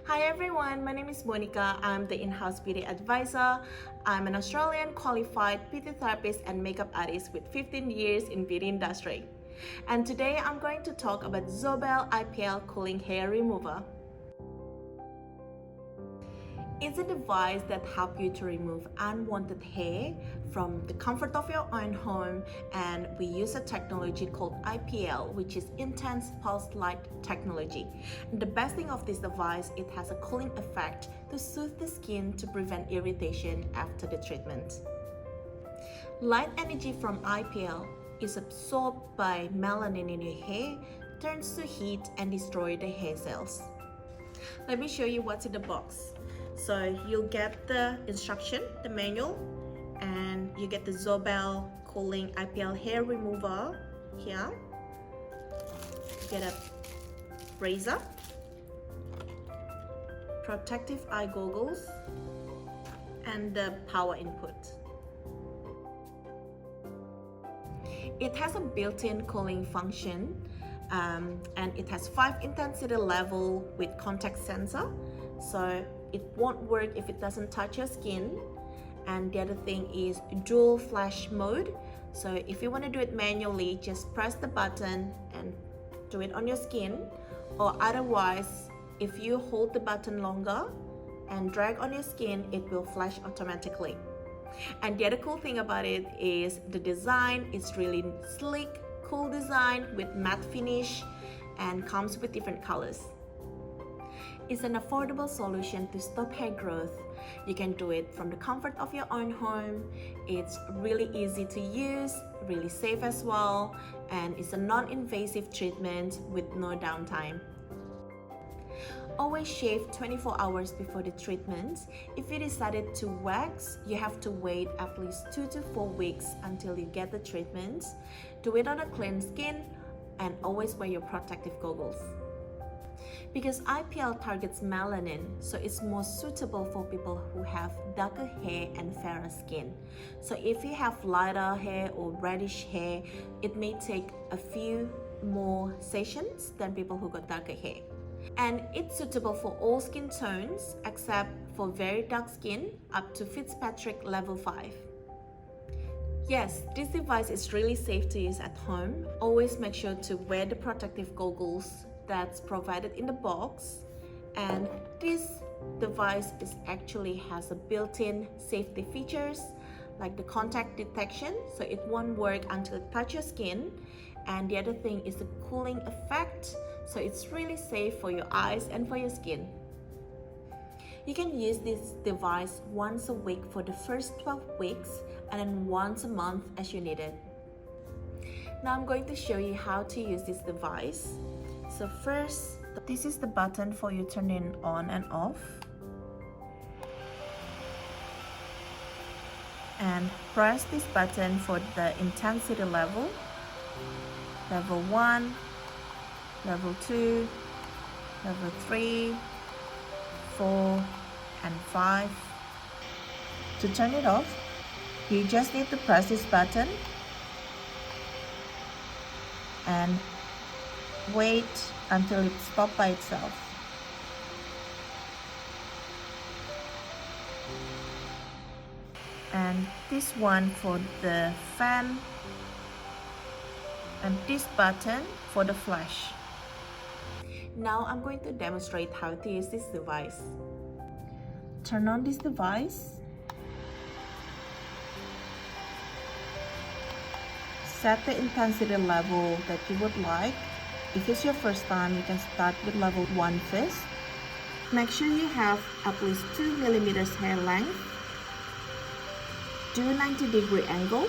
Hi everyone, my name is Monica. I'm the in-house beauty advisor. I'm an Australian qualified beauty therapist and makeup artist with 15 years in beauty industry. And today I'm going to talk about Zobel IPL Cooling Hair Remover. It's a device that helps you to remove unwanted hair from the comfort of your own home, and we use a technology called IPL, which is intense pulse light technology. And the best thing of this device, it has a cooling effect to soothe the skin to prevent irritation after the treatment. Light energy from IPL is absorbed by melanin in your hair, turns to heat and destroy the hair cells. Let me show you what's in the box. So you'll get the instruction, the manual, and you get the Zobel Cooling IPL Hair Remover here. You get a razor, protective eye goggles, and the power input. It has a built-in cooling function, and it has 5 intensity level with contact sensor, so it won't work if it doesn't touch your skin. And the other thing is dual flash mode, so if you want to do it manually, just press the button and do it on your skin, or otherwise if you hold the button longer and drag on your skin, it will flash automatically. And the other cool thing about it is the design is really sleek, cool design with matte finish and comes with different colors. It's an affordable solution to stop hair growth. You can do it from the comfort of your own home. It's really easy to use, really safe as well, and it's a non-invasive treatment with no downtime. Always shave 24 hours before the treatment. If you decided to wax, you have to wait at least 2 to 4 weeks until you get the treatment. Do it on a clean skin and always wear your protective goggles. Because IPL targets melanin, so it's more suitable for people who have darker hair and fairer skin. So if you have lighter hair or reddish hair, it may take a few more sessions than people who got darker hair. And it's suitable for all skin tones except for very dark skin up to Fitzpatrick level 5. Yes, this device is really safe to use at home. Always make sure to wear the protective goggles that's provided in the box, and this device actually has a built-in safety features like the contact detection, so it won't work until it touches your skin. And the other thing is the cooling effect, so it's really safe for your eyes and for your skin. You can use this device once a week for the first 12 weeks and then once a month as you need it. Now I'm going to show you how to use this device. So first, this is the button for you turning on and off. And press this button for the intensity level. Level 1, level 2, level 3, 4, and 5. To turn it off, you just need to press this button and wait until it stops by itself. And this one for the fan, and this button for the flash. Now I'm going to demonstrate how to use this device. Turn on this device. Set the intensity level that you would like. If it's your first time, you can start with level 1 first. Make sure you have at least 2 millimeters hair length. Do 90-degree angle.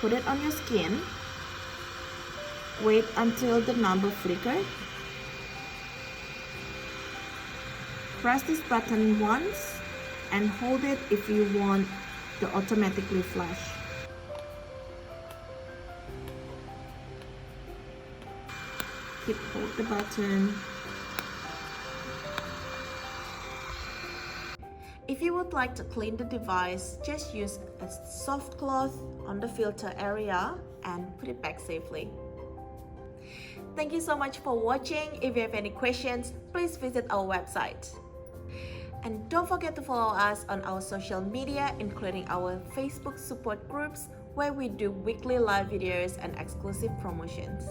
Put it on your skin. Wait until the number flickers. Press this button once and hold it if you want to automatically flash. Hold the button. If you would like to clean the device, just use a soft cloth on the filter area and put it back safely. Thank you so much for watching. If you have any questions, please visit our website. And don't forget to follow us on our social media, including our Facebook support groups, where we do weekly live videos and exclusive promotions.